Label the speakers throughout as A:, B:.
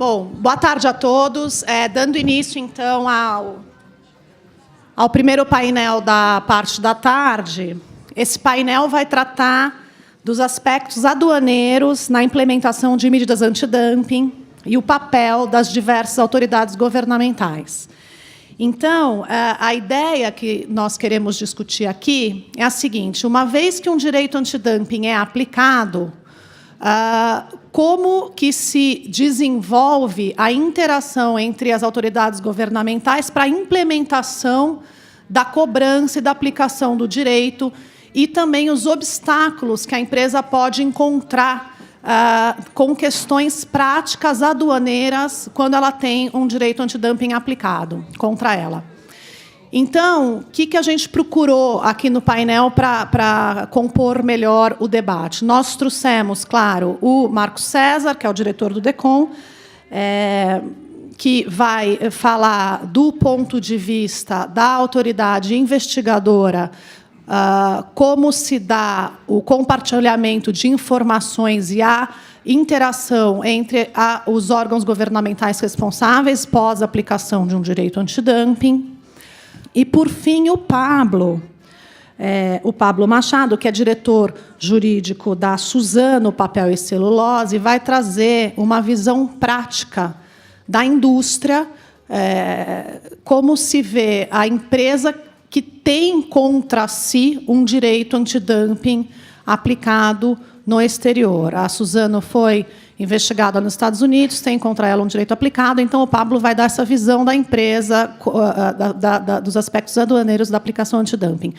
A: Bom, boa tarde a todos. Dando início, então, ao primeiro painel da parte da tarde, esse painel vai tratar dos aspectos aduaneiros na implementação de medidas antidumping e o papel das diversas autoridades governamentais. Então, a ideia que nós queremos discutir aqui é a seguinte: uma vez que um direito antidumping é aplicado, como que se desenvolve a interação entre as autoridades governamentais para a implementação da cobrança e da aplicação do direito, e também os obstáculos que a empresa pode encontrar com questões práticas aduaneiras quando ela tem um direito antidumping aplicado contra ela. Então, o que a gente procurou aqui no painel para compor melhor o debate? Nós trouxemos, claro, o Marcos César, que é o diretor do DECOM, que vai falar do ponto de vista da autoridade investigadora, como se dá o compartilhamento de informações e a interação entre os órgãos governamentais responsáveis pós-aplicação de um direito antidumping. E, por fim, o Pablo Machado, que é diretor jurídico da Suzano Papel e Celulose, vai trazer uma visão prática da indústria, como se vê a empresa que tem contra si um direito antidumping aplicado no exterior. A Suzano foi investigada nos Estados Unidos, tem contra ela um direito aplicado, então o Pablo vai dar essa visão da empresa, dos aspectos aduaneiros da aplicação antidumping.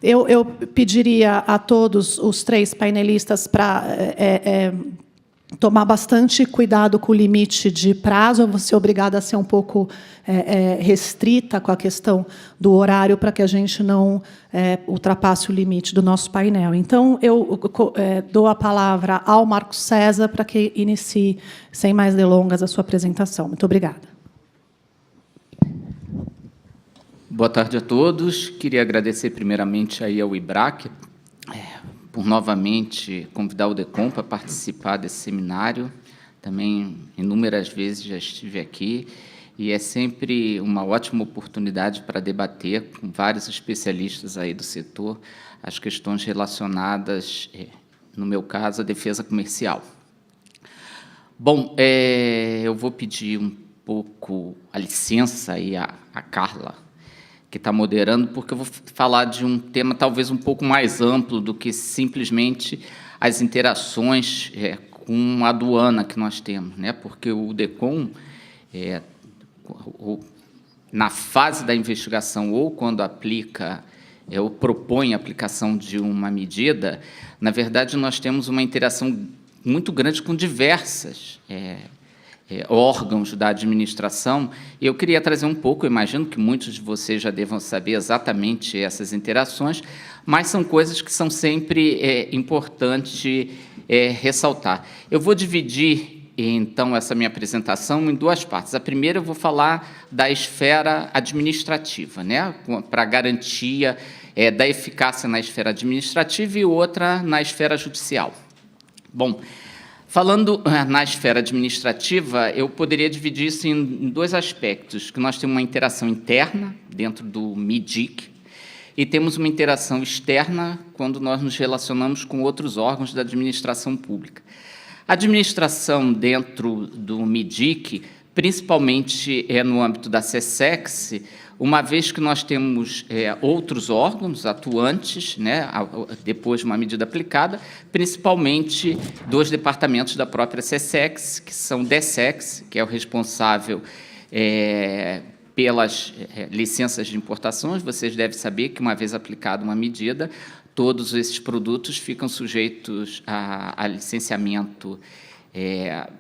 A: Eu pediria a todos os três painelistas para tomar bastante cuidado com o limite de prazo. Eu vou ser obrigada a ser um pouco restrita com a questão do horário, para que a gente não ultrapasse o limite do nosso painel. Então, eu dou a palavra ao Marcos César para que inicie, sem mais delongas, a sua apresentação. Muito obrigada.
B: Boa tarde a todos. Queria agradecer primeiramente aí ao IBRAC por novamente convidar o DECOM para participar desse seminário. Também, inúmeras vezes, já estive aqui, e é sempre uma ótima oportunidade para debater com vários especialistas aí do setor as questões relacionadas, no meu caso, à defesa comercial. Bom, eu vou pedir um pouco a licença aí à Carla, que está moderando, porque eu vou falar de um tema talvez um pouco mais amplo do que simplesmente as interações com a aduana que nós temos, né? Porque o DECOM, na fase da investigação ou quando aplica ou propõe a aplicação de uma medida, na verdade, nós temos uma interação muito grande com diversas órgãos da administração. E eu queria trazer um pouco, eu imagino que muitos de vocês já devam saber exatamente essas interações, mas são coisas que são sempre importantes ressaltar. Eu vou dividir, então, essa minha apresentação em duas partes. A primeira, eu vou falar da esfera administrativa, né, para a garantia da eficácia na esfera administrativa, e outra na esfera judicial. Bom, falando na esfera administrativa, eu poderia dividir isso em dois aspectos, que nós temos uma interação interna dentro do MIDIC e temos uma interação externa quando nós nos relacionamos com outros órgãos da administração pública. A administração dentro do MIDIC, principalmente no âmbito da SESEX, uma vez que nós temos outros órgãos atuantes, né, depois de uma medida aplicada, principalmente dos departamentos da própria SESEX, que são o DESEX, que é o responsável pelas licenças de importações. Vocês devem saber que, uma vez aplicada uma medida, todos esses produtos ficam sujeitos a licenciamento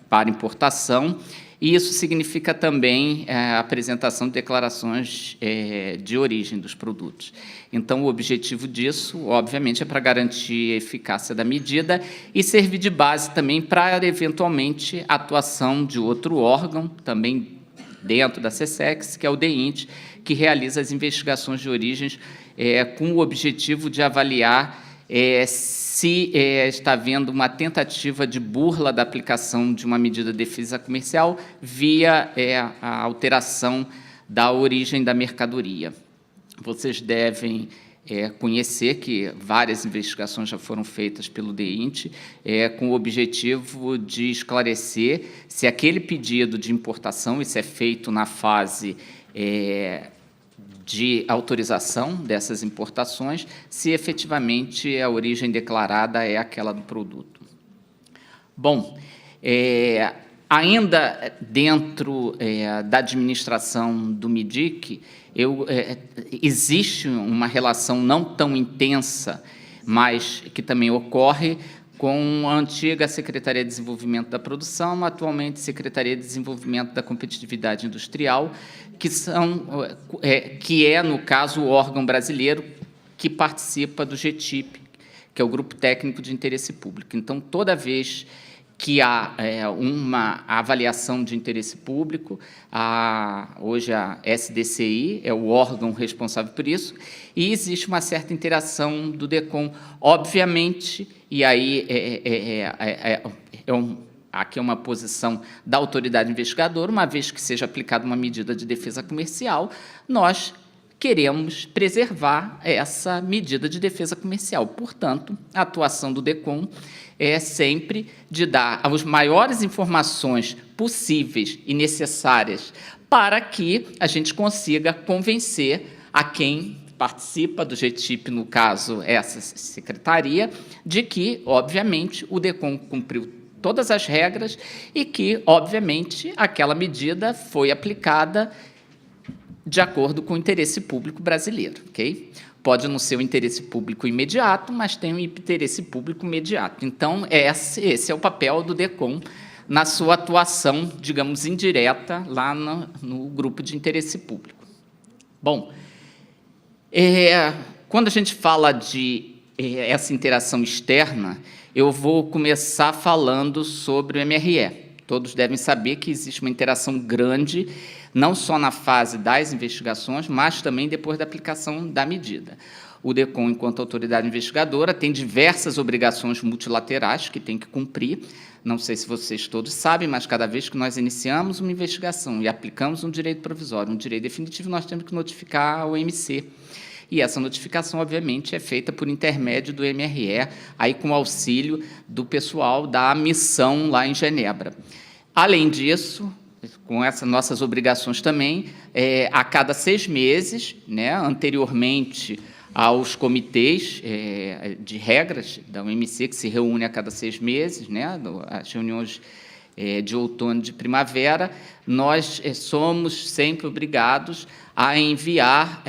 B: para importação, e isso significa também a apresentação de declarações de origem dos produtos. Então, o objetivo disso, obviamente, é para garantir a eficácia da medida e servir de base também para, eventualmente, a atuação de outro órgão, também dentro da SESEX, que é o DEINT, que realiza as investigações de origens com o objetivo de avaliar se está havendo uma tentativa de burla da aplicação de uma medida de defesa comercial via a alteração da origem da mercadoria. Vocês devem conhecer que várias investigações já foram feitas pelo DEINT com o objetivo de esclarecer se aquele pedido de importação, isso é feito na fase de autorização dessas importações, se efetivamente a origem declarada é aquela do produto. Bom, ainda dentro da administração do MIDIC, existe uma relação não tão intensa, mas que também ocorre com a antiga Secretaria de Desenvolvimento da Produção, atualmente Secretaria de Desenvolvimento da Competitividade Industrial, que é, no caso, o órgão brasileiro que participa do GTIP, que é o Grupo Técnico de Interesse Público. Então, toda vez que há uma avaliação de interesse público, hoje a SDCI é o órgão responsável por isso, e existe uma certa interação do DECOM, obviamente, e aí aqui é uma posição da autoridade investigadora, uma vez que seja aplicada uma medida de defesa comercial, nós queremos preservar essa medida de defesa comercial. Portanto, a atuação do DECOM é sempre de dar as maiores informações possíveis e necessárias para que a gente consiga convencer a quem participa do GTIP, no caso, essa secretaria, de que, obviamente, o DECOM cumpriu todas as regras e que, obviamente, aquela medida foi aplicada de acordo com o interesse público brasileiro, ok? Pode não ser o interesse público imediato, mas tem o interesse público imediato. Então, esse é o papel do DECOM na sua atuação, digamos, indireta, lá no grupo de interesse público. Bom, quando a gente fala de essa interação externa, eu vou começar falando sobre o MRE. Todos devem saber que existe uma interação grande, não só na fase das investigações, mas também depois da aplicação da medida. O DECOM, enquanto autoridade investigadora, tem diversas obrigações multilaterais que tem que cumprir. Não sei se vocês todos sabem, mas cada vez que nós iniciamos uma investigação e aplicamos um direito provisório, um direito definitivo, nós temos que notificar a OMC. E essa notificação, obviamente, é feita por intermédio do MRE, aí com auxílio do pessoal da missão lá em Genebra. Além disso, com essas nossas obrigações também, a cada 6 meses, né, anteriormente aos comitês de regras da OMC, que se reúne a cada 6 meses, né, as reuniões de outono e de primavera, nós somos sempre obrigados a enviar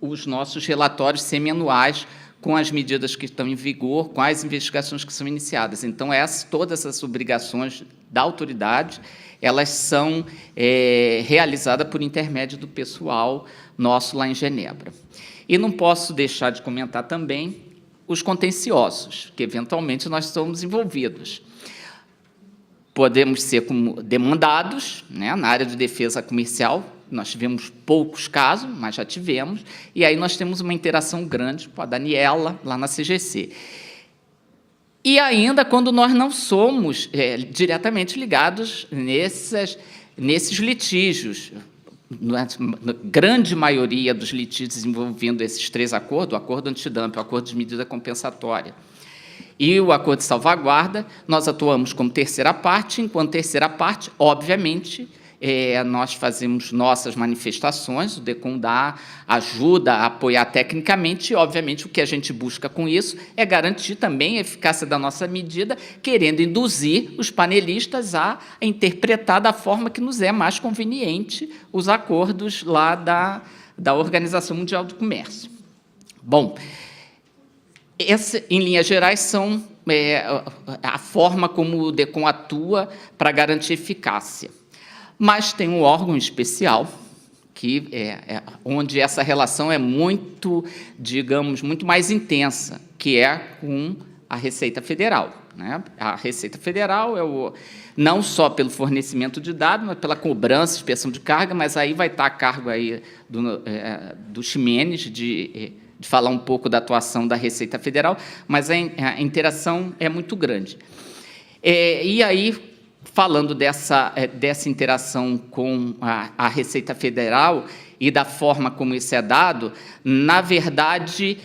B: os nossos relatórios semianuais com as medidas que estão em vigor, com as investigações que são iniciadas. Então, todas essas obrigações da autoridade, elas são realizadas por intermédio do pessoal nosso lá em Genebra. E não posso deixar de comentar também os contenciosos, que, eventualmente, nós somos envolvidos. Podemos ser como demandados, né, na área de defesa comercial. Nós tivemos poucos casos, mas já tivemos, e aí nós temos uma interação grande com a Daniela, lá na CGC. E ainda quando nós não somos diretamente ligados nesses litígios, na grande maioria dos litígios envolvendo esses 3 acordos, o acordo antidumping, o acordo de medida compensatória e o acordo de salvaguarda, nós atuamos como terceira parte, enquanto terceira parte, obviamente, nós fazemos nossas manifestações, o DECOM ajuda a apoiar tecnicamente, e, obviamente, o que a gente busca com isso é garantir também a eficácia da nossa medida, querendo induzir os panelistas a interpretar da forma que nos é mais conveniente os acordos lá da Organização Mundial do Comércio. Bom, em linhas gerais, são a forma como o DECOM atua para garantir eficácia. Mas tem um órgão especial, que onde essa relação é muito, digamos, muito mais intensa, que é com a Receita Federal, né? A Receita Federal não só pelo fornecimento de dados, mas pela cobrança, inspeção de carga, mas aí vai estar a cargo aí do Ximenes de de falar um pouco da atuação da Receita Federal, mas a interação é muito grande. E aí, falando dessa interação com a Receita Federal e da forma como isso é dado, na verdade,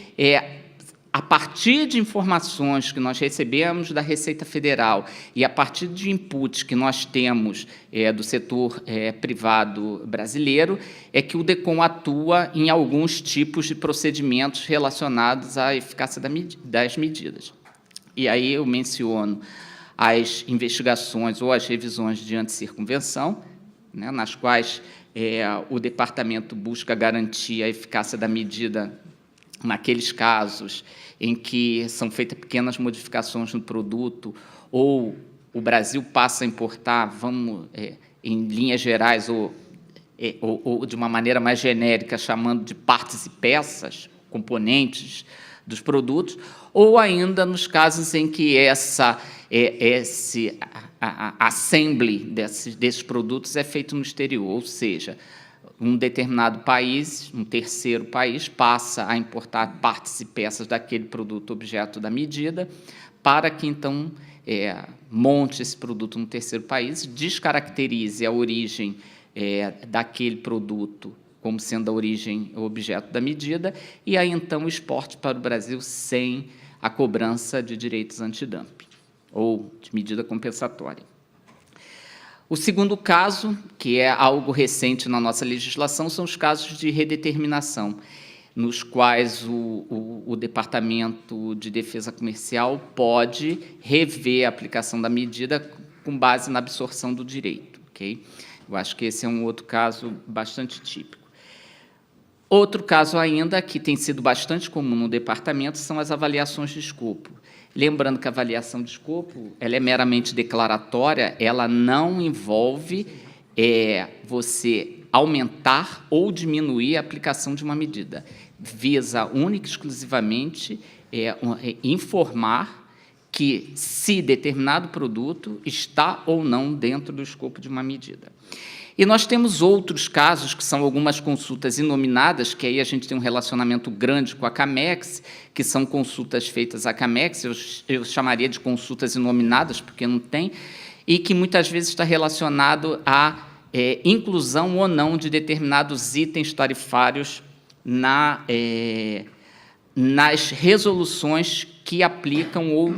B: a partir de informações que nós recebemos da Receita Federal e a partir de inputs que nós temos do setor privado brasileiro, é que o DECOM atua em alguns tipos de procedimentos relacionados à eficácia das medidas. E aí eu menciono as investigações ou as revisões de anticircunvenção, né, nas quais o departamento busca garantir a eficácia da medida naqueles casos em que são feitas pequenas modificações no produto ou o Brasil passa a importar, em linhas gerais ou de uma maneira mais genérica, chamando de partes e peças, componentes dos produtos, ou ainda nos casos em que a assembly desses produtos é feito no exterior, ou seja, um determinado país, um terceiro país, passa a importar partes e peças daquele produto objeto da medida, para que, então, monte esse produto no terceiro país, descaracterize a origem daquele produto como sendo a origem ou objeto da medida, e aí, então, exporte para o Brasil sem a cobrança de direitos antidumping, ou de medida compensatória. O segundo caso, que é algo recente na nossa legislação, são os casos de redeterminação, nos quais o Departamento de Defesa Comercial pode rever a aplicação da medida com base na absorção do direito. Okay? Eu acho que esse é um outro caso bastante típico. Outro caso ainda, que tem sido bastante comum no Departamento, são as avaliações de escopo. Lembrando que a avaliação de escopo ela é meramente declaratória, ela não envolve você aumentar ou diminuir a aplicação de uma medida. Visa única e exclusivamente informar que se determinado produto está ou não dentro do escopo de uma medida. E nós temos outros casos, que são algumas consultas inominadas, que aí a gente tem um relacionamento grande com a Camex, que são consultas feitas à Camex, eu chamaria de consultas inominadas, porque não tem, e que muitas vezes está relacionado à inclusão ou não de determinados itens tarifários nas resoluções que aplicam ou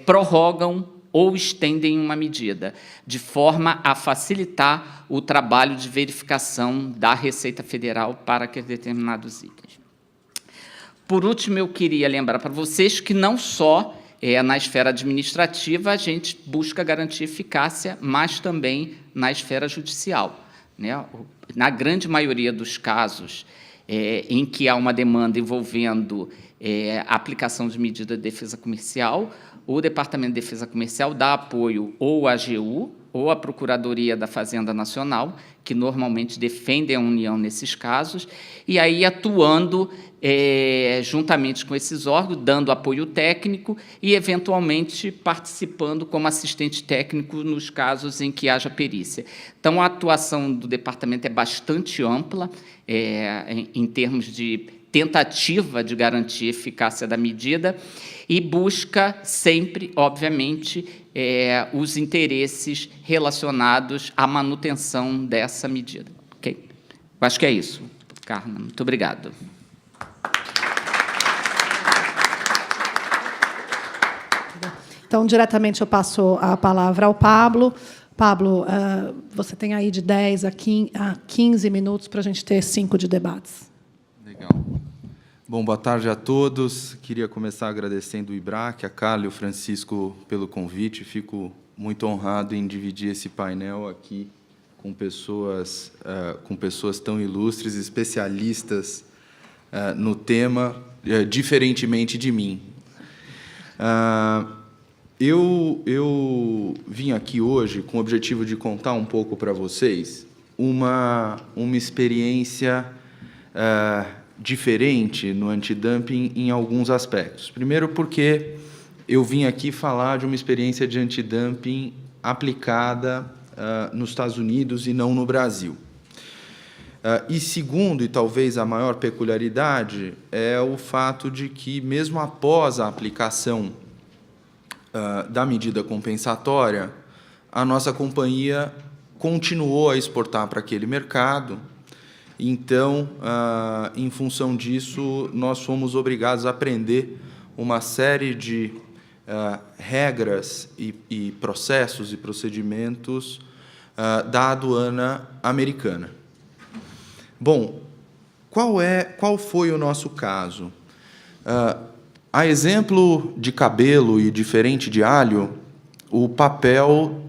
B: prorrogam ou estendem uma medida, de forma a facilitar o trabalho de verificação da Receita Federal para aqueles determinados itens. Por último, eu queria lembrar para vocês que não só na esfera administrativa a gente busca garantir eficácia, mas também na esfera judicial, né? Na grande maioria dos casos em que há uma demanda envolvendo a aplicação de medida de defesa comercial, o Departamento de Defesa Comercial dá apoio ou à AGU ou à Procuradoria da Fazenda Nacional, que normalmente defendem a União nesses casos, e aí atuando juntamente com esses órgãos, dando apoio técnico e, eventualmente, participando como assistente técnico nos casos em que haja perícia. Então, a atuação do Departamento é bastante ampla, em termos de tentativa de garantir a eficácia da medida, e busca sempre, obviamente, os interesses relacionados à manutenção dessa medida. Okay? Eu acho que é isso, Carla. Muito obrigado.
A: Então, diretamente, eu passo a palavra ao Pablo. Pablo, você tem aí de 10 a 15 minutos para a gente ter 5 de debates.
C: Legal. Bom, boa tarde a todos. Queria começar agradecendo o IBRAC, a Carla e o Francisco pelo convite. Fico muito honrado em dividir esse painel aqui com pessoas tão ilustres, especialistas no tema, diferentemente de mim. Eu vim aqui hoje com o objetivo de contar um pouco para vocês uma experiência diferente no antidumping em alguns aspectos. Primeiro, porque eu vim aqui falar de uma experiência de antidumping aplicada nos Estados Unidos e não no Brasil. E segundo, e talvez a maior peculiaridade, é o fato de que, mesmo após a aplicação da medida compensatória, a nossa companhia continuou a exportar para aquele mercado. Então, em função disso, nós fomos obrigados a aprender uma série de regras e processos e procedimentos da aduana americana. Bom, qual foi o nosso caso? A exemplo de cabelo e diferente de alho, o papel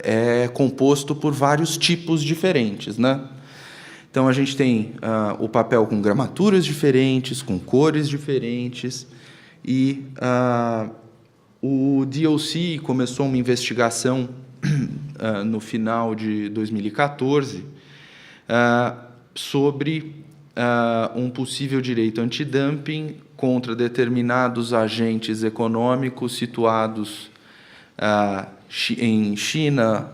C: é composto por vários tipos diferentes, né? Então, a gente tem o papel com gramaturas diferentes, com cores diferentes, e o DOC começou uma investigação no final de 2014 sobre um possível direito antidumping contra determinados agentes econômicos situados em China,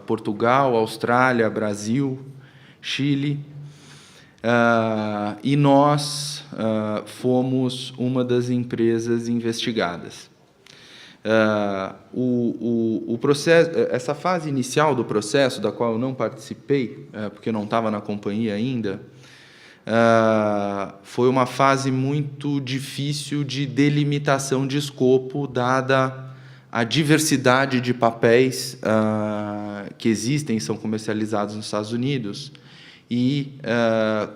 C: Portugal, Austrália, Brasil, Chile, e nós fomos uma das empresas investigadas. O processo, essa fase inicial do processo, da qual eu não participei, porque não estava na companhia ainda, foi uma fase muito difícil de delimitação de escopo, dada a diversidade de papéis que existem e são comercializados nos Estados Unidos, e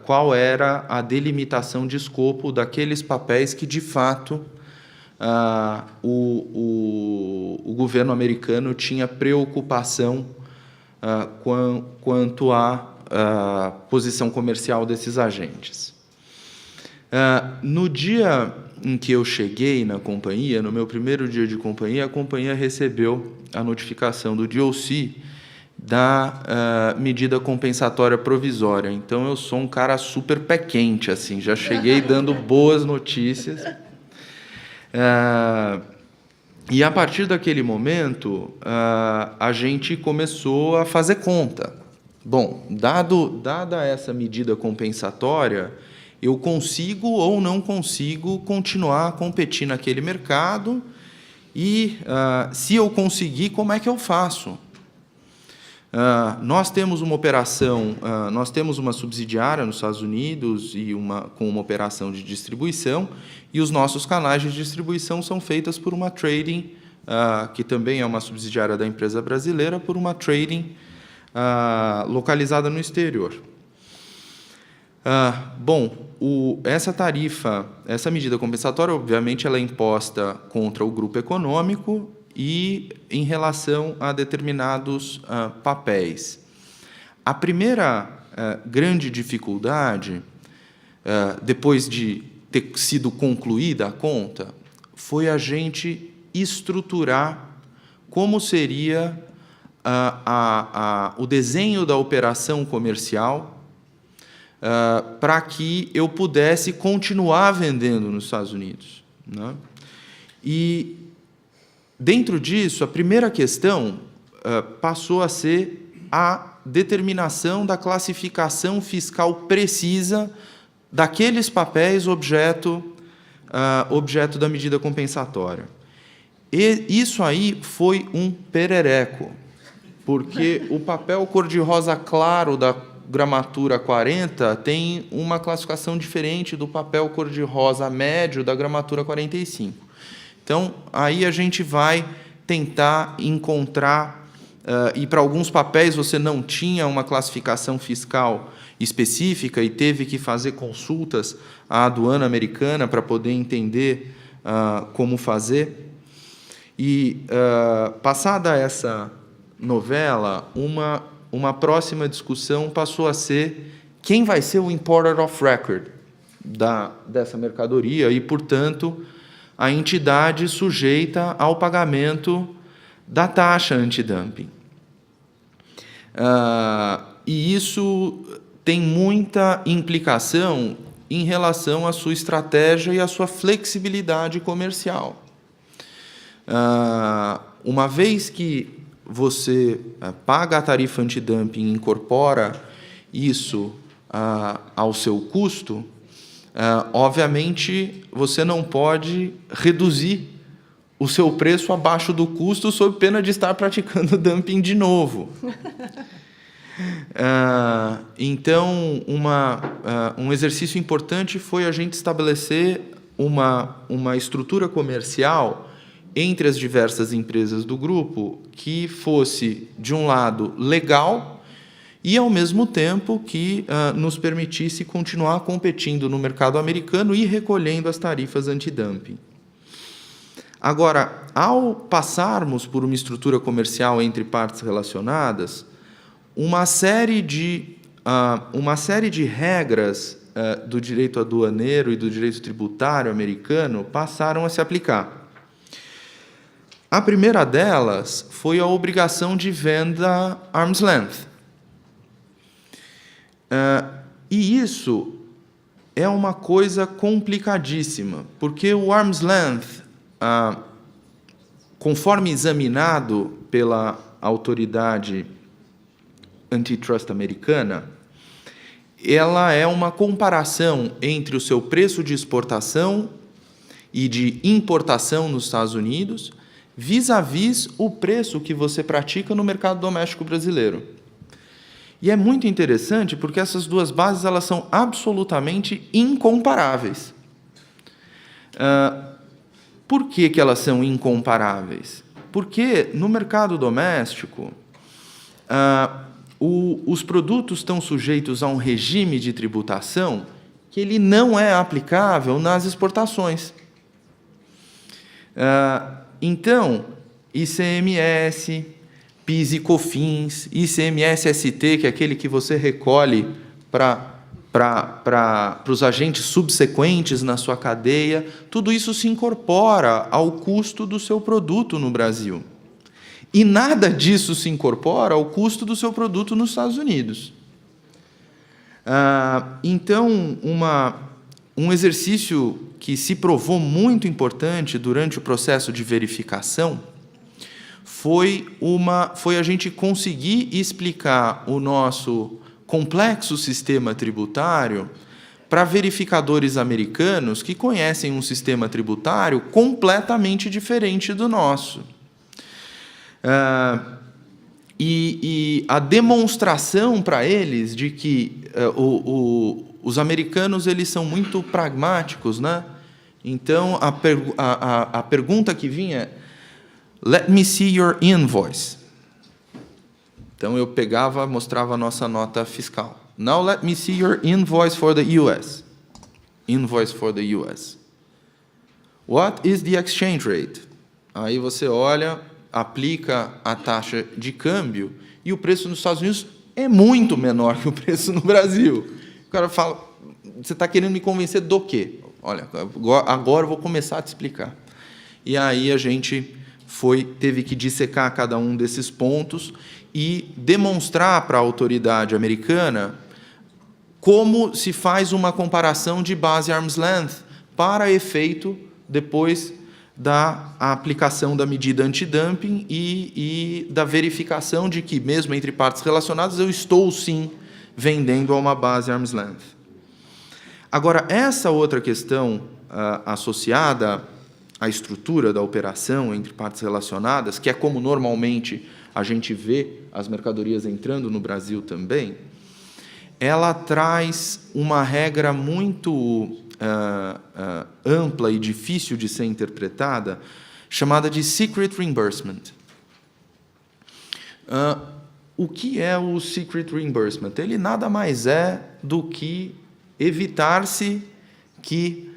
C: qual era a delimitação de escopo daqueles papéis que, de fato, o governo americano tinha preocupação quanto à posição comercial desses agentes. No dia em que eu cheguei na companhia, no meu primeiro dia de companhia, a companhia recebeu a notificação do DOC da medida compensatória provisória. Então, eu sou um cara super pé quente, assim, já cheguei dando boas notícias. E, a partir daquele momento, a gente começou a fazer conta. Bom, dada essa medida compensatória, eu consigo ou não consigo continuar a competir naquele mercado e, se eu conseguir, como é que eu faço? Nós temos uma operação, nós temos uma subsidiária nos Estados Unidos e com uma operação de distribuição, e os nossos canais de distribuição são feitos por uma trading, que também é uma subsidiária da empresa brasileira, por uma trading localizada no exterior. Bom, essa tarifa, essa medida compensatória, obviamente, ela é imposta contra o grupo econômico e em relação a determinados papéis. A primeira grande dificuldade, depois de ter sido concluída a conta, foi a gente estruturar como seria o desenho da operação comercial para que eu pudesse continuar vendendo nos Estados Unidos, né? E, dentro disso, a primeira questão passou a ser a determinação da classificação fiscal precisa daqueles papéis objeto da medida compensatória. E isso aí foi um perereco, porque o papel cor-de-rosa claro da gramatura 40 tem uma classificação diferente do papel cor-de-rosa médio da gramatura 45. Então, aí a gente vai tentar encontrar, e para alguns papéis você não tinha uma classificação fiscal específica e teve que fazer consultas à aduana americana para poder entender como fazer. E, passada essa novela, uma próxima discussão passou a ser quem vai ser o importer of record dessa mercadoria e, portanto, a entidade sujeita ao pagamento da taxa antidumping. E isso tem muita implicação em relação à sua estratégia e à sua flexibilidade comercial. Uma vez que você paga a tarifa antidumping, incorpora isso ao seu custo, obviamente, você não pode reduzir o seu preço abaixo do custo sob pena de estar praticando dumping de novo. Então, um exercício importante foi a gente estabelecer uma estrutura comercial entre as diversas empresas do grupo que fosse, de um lado, legal e, ao mesmo tempo, que nos permitisse continuar competindo no mercado americano e recolhendo as tarifas antidumping. Agora, ao passarmos por uma estrutura comercial entre partes relacionadas, uma série de regras do direito aduaneiro e do direito tributário americano passaram a se aplicar. A primeira delas foi a obrigação de venda arm's length. E isso é uma coisa complicadíssima, porque o arm's length, conforme examinado pela autoridade antitrust americana, ela é uma comparação entre o seu preço de exportação e de importação nos Estados Unidos vis-à-vis o preço que você pratica no mercado doméstico brasileiro. E é muito interessante porque essas duas bases elas são absolutamente incomparáveis. Por que elas são incomparáveis? Porque no mercado doméstico, os produtos estão sujeitos a um regime de tributação que ele não é aplicável nas exportações. Então, ICMS, PIS e COFINS, ICMS-ST, que é aquele que você recolhe para os agentes subsequentes na sua cadeia, tudo isso se incorpora ao custo do seu produto no Brasil. E nada disso se incorpora ao custo do seu produto nos Estados Unidos. Então, um exercício que se provou muito importante durante o processo de verificação foi a gente conseguir explicar o nosso complexo sistema tributário para verificadores americanos que conhecem um sistema tributário completamente diferente do nosso. E a demonstração para eles de que os americanos eles são muito pragmáticos, né? Então, a pergunta que vinha é: "Let me see your invoice." Então, eu pegava, mostrava a nossa nota fiscal. "Now, let me see your invoice for the US." Invoice for the US. "What is the exchange rate?" Aí você olha, aplica a taxa de câmbio e o preço nos Estados Unidos é muito menor que o preço no Brasil. O cara fala: "Você está querendo me convencer do quê?" "Olha, agora eu vou começar a te explicar." E aí a gente teve que dissecar cada um desses pontos e demonstrar para a autoridade americana como se faz uma comparação de base arm's length para efeito depois da aplicação da medida antidumping e da verificação de que, mesmo entre partes relacionadas, eu estou, sim, vendendo a uma base arm's length. Agora, essa outra questão associada à estrutura da operação entre partes relacionadas, que é como normalmente a gente vê as mercadorias entrando no Brasil também, ela traz uma regra muito ampla e difícil de ser interpretada, chamada de secret reimbursement. O que é o secret reimbursement? Ele nada mais é do que evitar-se que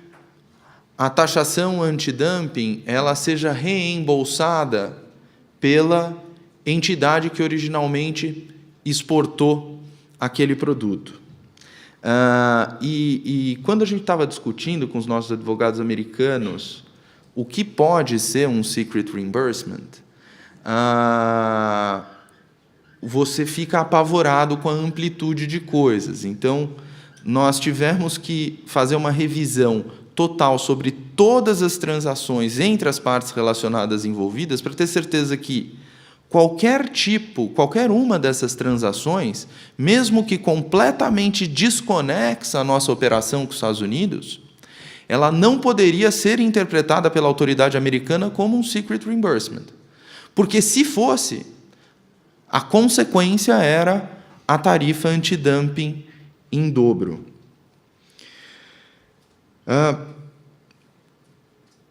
C: a taxação antidumping ela seja reembolsada pela entidade que originalmente exportou aquele produto. E quando a gente estava discutindo com os nossos advogados americanos o que pode ser um secret reimbursement, você fica apavorado com a amplitude de coisas. Então, nós tivemos que fazer uma revisão total sobre todas as transações entre as partes relacionadas envolvidas para ter certeza que, qualquer uma dessas transações, mesmo que completamente desconexa a nossa operação com os Estados Unidos, ela não poderia ser interpretada pela autoridade americana como um secret reimbursement. Porque, se fosse, a consequência era a tarifa antidumping em dobro.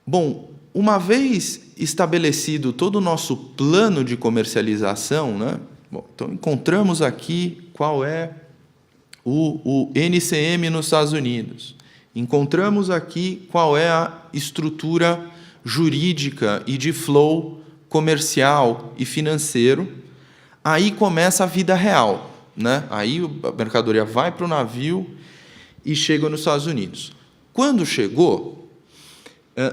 C: Bom, uma vez estabelecido todo o nosso plano de comercialização, né? Bom, então encontramos aqui qual é o NCM nos Estados Unidos. Encontramos aqui qual é a estrutura jurídica e de flow comercial e financeiro. Aí começa a vida real, né? Aí a mercadoria vai para o navio e chega nos Estados Unidos. Quando chegou,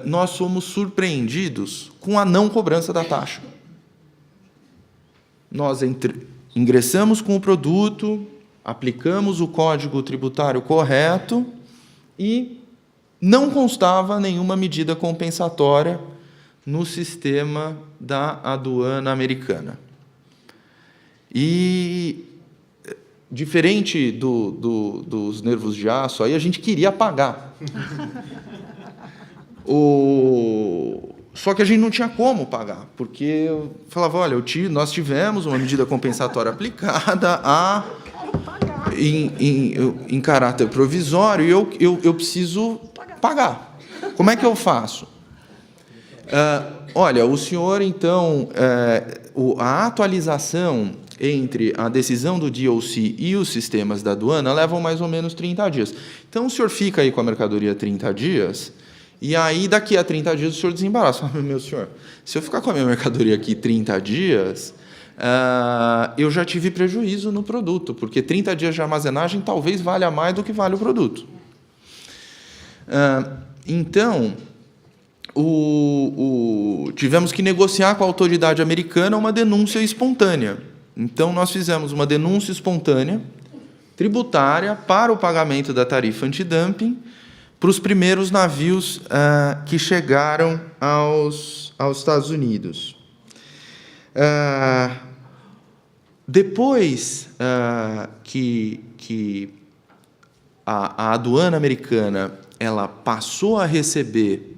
C: nós fomos surpreendidos com a não cobrança da taxa. Nós ingressamos com o produto, aplicamos o código tributário correto e não constava nenhuma medida compensatória no sistema da aduana americana. E, diferente dos nervos de aço, aí a gente queria pagar. Só que a gente não tinha como pagar, porque eu falava, olha, nós tivemos uma medida compensatória aplicada em caráter provisório e eu preciso pagar. Como é que eu faço? Olha, o senhor, então, a atualização entre a decisão do DOC e os sistemas da aduana levam mais ou menos 30 dias. Então, o senhor fica aí com a mercadoria 30 dias, e aí, daqui a 30 dias, o senhor desembaraça. Meu senhor, se eu ficar com a minha mercadoria aqui 30 dias, eu já tive prejuízo no produto, porque 30 dias de armazenagem talvez valha mais do que vale o produto. Então, tivemos que negociar com a autoridade americana uma denúncia espontânea. Então, nós fizemos uma denúncia espontânea tributária para o pagamento da tarifa antidumping para os primeiros navios que chegaram aos Estados Unidos. Depois que a aduana americana ela passou a receber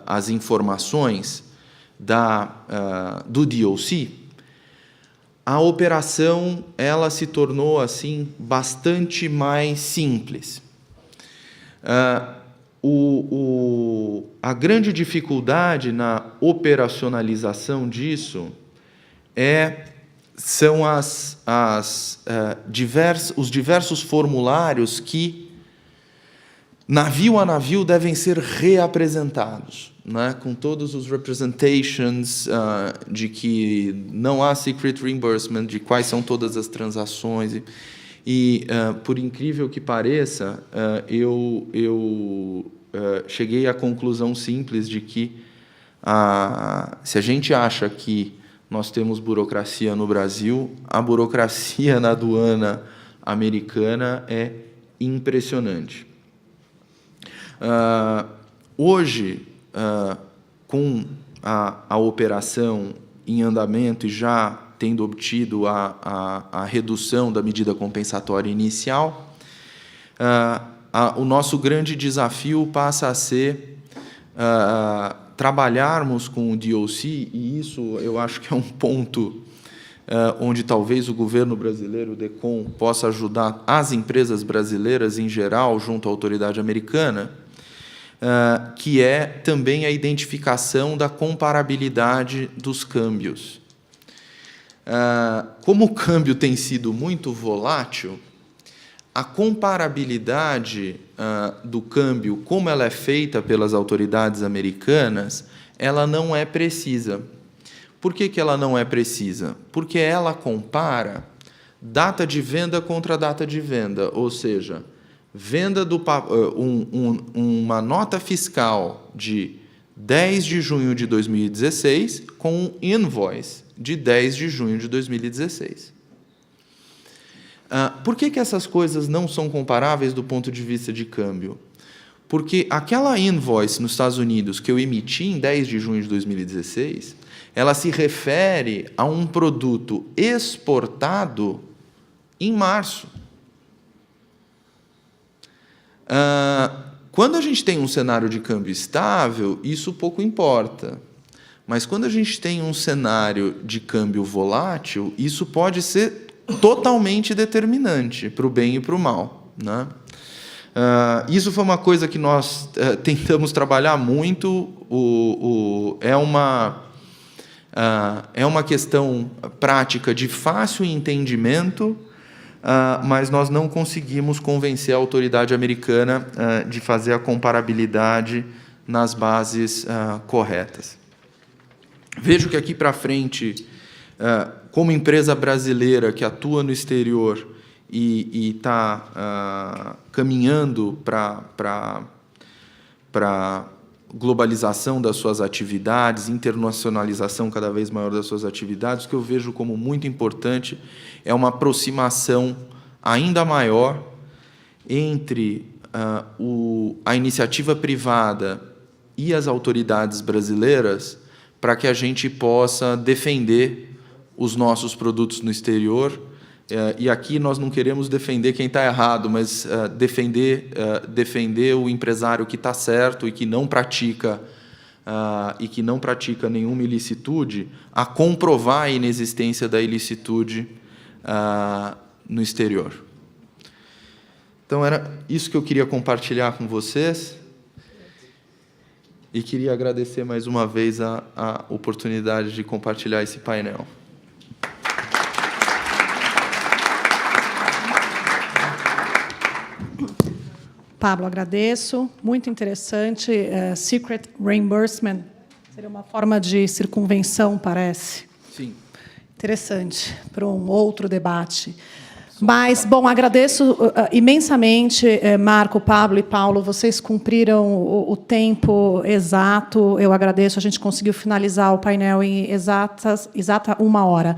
C: as informações do DOC, a operação ela se tornou assim bastante mais simples. A grande dificuldade na operacionalização disso são os diversos formulários que, navio a navio, devem ser reapresentados, né, com todos os representations de que não há secret reimbursement, de quais são todas as transações. E por incrível que pareça, eu cheguei à conclusão simples de que, se a gente acha que nós temos burocracia no Brasil, a burocracia na aduana americana é impressionante. Hoje, com a operação em andamento e já tendo obtido a redução da medida compensatória inicial, o nosso grande desafio passa a ser trabalharmos com o DOC, e isso eu acho que é um ponto onde talvez o governo brasileiro, o DECOM, possa ajudar as empresas brasileiras em geral, junto à autoridade americana, que é também a identificação da comparabilidade dos câmbios. Como o câmbio tem sido muito volátil, a comparabilidade do câmbio, como ela é feita pelas autoridades americanas, ela não é precisa. Por que ela não é precisa? Porque ela compara data de venda contra data de venda, ou seja, venda uma nota fiscal de 10 de junho de 2016 com um invoice de 10 de junho de 2016. Por que essas coisas não são comparáveis do ponto de vista de câmbio? Porque aquela invoice nos Estados Unidos que eu emiti em 10 de junho de 2016, ela se refere a um produto exportado em março. Quando a gente tem um cenário de câmbio estável, isso pouco importa. Mas quando a gente tem um cenário de câmbio volátil, isso pode ser totalmente determinante para o bem e para o mal, né? Isso foi uma coisa que nós tentamos trabalhar muito. É uma questão prática de fácil entendimento, mas nós não conseguimos convencer a autoridade americana de fazer a comparabilidade nas bases corretas. Vejo que aqui para frente, como empresa brasileira que atua no exterior e está caminhando para globalização das suas atividades, internacionalização cada vez maior das suas atividades, o que eu vejo como muito importante é uma aproximação ainda maior entre a iniciativa privada e as autoridades brasileiras para que a gente possa defender os nossos produtos no exterior. E aqui nós não queremos defender quem está errado, mas defender o empresário que está certo e que não pratica nenhuma ilicitude, a comprovar a inexistência da ilicitude no exterior. Então, era isso que eu queria compartilhar com vocês e queria agradecer mais uma vez a oportunidade de compartilhar esse painel.
A: Pablo, agradeço. Muito interessante. Secret reimbursement seria uma forma de circunvenção, parece.
C: Sim.
A: Interessante, para um outro debate. Mas, bom, agradeço imensamente, Marco, Pablo e Paulo. Vocês cumpriram o tempo exato. Eu agradeço. A gente conseguiu finalizar o painel em exata 1 hora.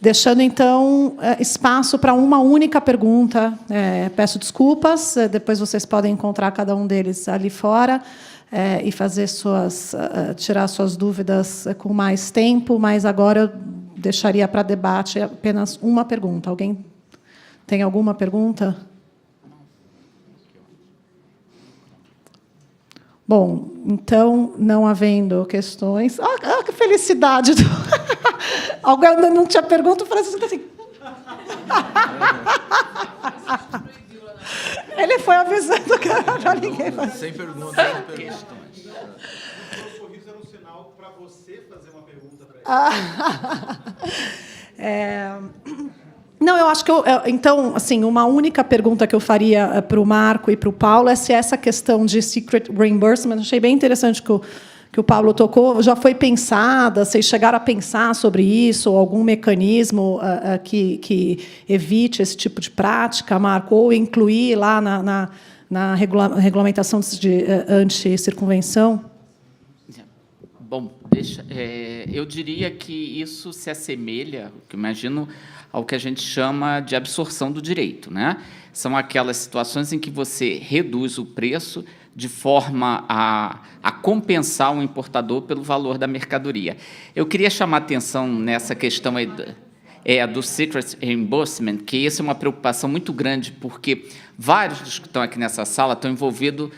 A: Deixando, então, espaço para uma única pergunta. Peço desculpas, depois vocês podem encontrar cada um deles ali fora e fazer tirar suas dúvidas com mais tempo, mas agora eu deixaria para debate apenas uma pergunta. Alguém tem alguma pergunta? Bom, então, não havendo questões... que felicidade! Alguém ainda não tinha pergunta, o Francisco assim... Ele foi avisando que para ninguém fazer.
C: Sem pergunta, sem questões.
D: O sorriso era um sinal para você fazer uma pergunta para
A: ele. Não, eu acho que então, assim, uma única pergunta que eu faria para o Marco e para o Paulo é se essa questão de secret reimbursement, achei bem interessante que o Paulo tocou, já foi pensada, vocês chegaram a pensar sobre isso, ou algum mecanismo que evite esse tipo de prática, Marco, ou incluir lá na regulamentação de anti-circunvenção?
B: Bom, eu diria que isso se assemelha, que imagino, ao que a gente chama de absorção do direito, né? São aquelas situações em que você reduz o preço de forma a compensar o importador pelo valor da mercadoria. Eu queria chamar a atenção nessa questão aí do secret reimbursement, que essa é uma preocupação muito grande, porque vários dos que estão aqui nessa sala estão envolvidos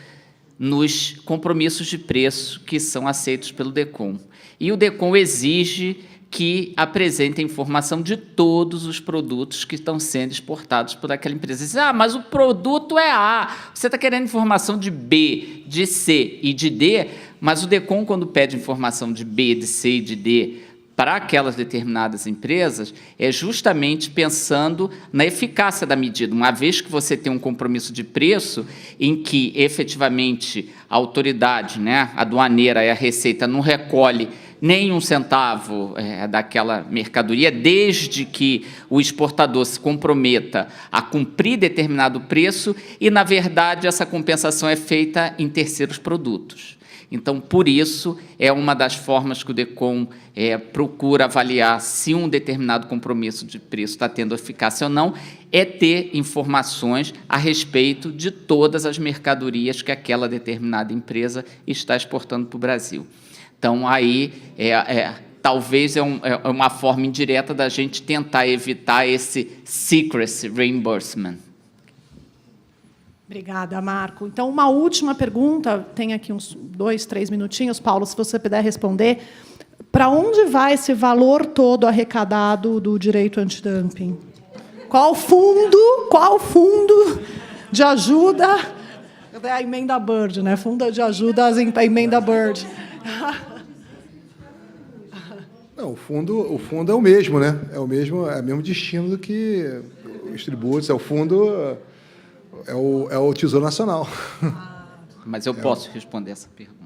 B: nos compromissos de preço que são aceitos pelo DECOM. E o DECOM exige que apresente a informação de todos os produtos que estão sendo exportados por aquela empresa. Diz, mas o produto é A, você está querendo informação de B, de C e de D, mas o DECOM, quando pede informação de B, de C e de D para aquelas determinadas empresas, é justamente pensando na eficácia da medida, uma vez que você tem um compromisso de preço em que, efetivamente, a autoridade, né, a aduaneira e a Receita não recolhe nem um centavo daquela mercadoria, desde que o exportador se comprometa a cumprir determinado preço e, na verdade, essa compensação é feita em terceiros produtos. Então, por isso, é uma das formas que o DECOM procura avaliar se um determinado compromisso de preço está tendo eficácia ou não, é ter informações a respeito de todas as mercadorias que aquela determinada empresa está exportando para o Brasil. Então, aí, talvez é uma forma indireta da gente tentar evitar esse secrecy reimbursement.
A: Obrigada, Marco. Então, uma última pergunta, tem aqui uns 2, 3 minutinhos, Paulo, se você puder responder. Para onde vai esse valor todo arrecadado do direito antidumping? Qual fundo de ajuda? É a emenda Bird, né? Fundo de ajuda à emenda Bird.
E: Não, o fundo é o mesmo, né? É o mesmo destino do que os tributos. O fundo é o Tesouro Nacional.
B: Mas eu posso responder essa pergunta.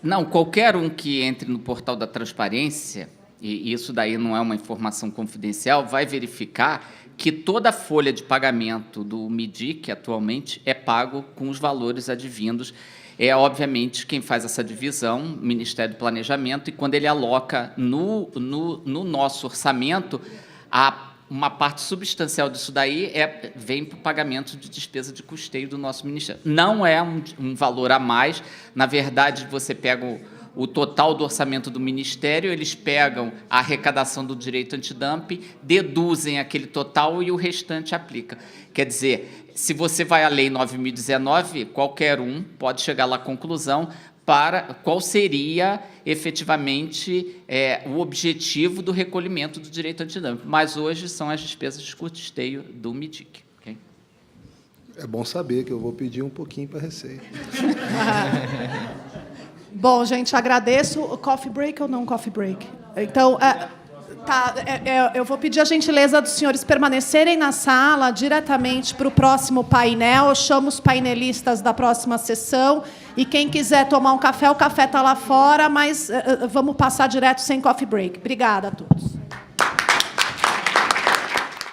B: Não, qualquer um que entre no portal da transparência, e isso daí não é uma informação confidencial, vai verificar que toda a folha de pagamento do MIDIC, atualmente, é pago com os valores advindos. Obviamente, quem faz essa divisão, o Ministério do Planejamento, e quando ele aloca no nosso orçamento, uma parte substancial disso daí vem para o pagamento de despesa de custeio do nosso Ministério. Não é um valor a mais. Na verdade, você pega o total do orçamento do Ministério, eles pegam a arrecadação do direito antidumping, deduzem aquele total e o restante aplica. Quer dizer, se você vai à Lei 9.019, qualquer um pode chegar lá à conclusão para qual seria, efetivamente, o objetivo do recolhimento do direito antidumping. Mas hoje são as despesas de custeio do MIDIC. Okay?
E: É bom saber que eu vou pedir um pouquinho para a Receita.
A: Bom, gente, agradeço. Coffee break ou não coffee break? Então, eu vou pedir a gentileza dos senhores permanecerem na sala diretamente para o próximo painel. Eu chamo os painelistas da próxima sessão. E quem quiser tomar um café, o café está lá fora, mas vamos passar direto sem coffee break. Obrigada a todos.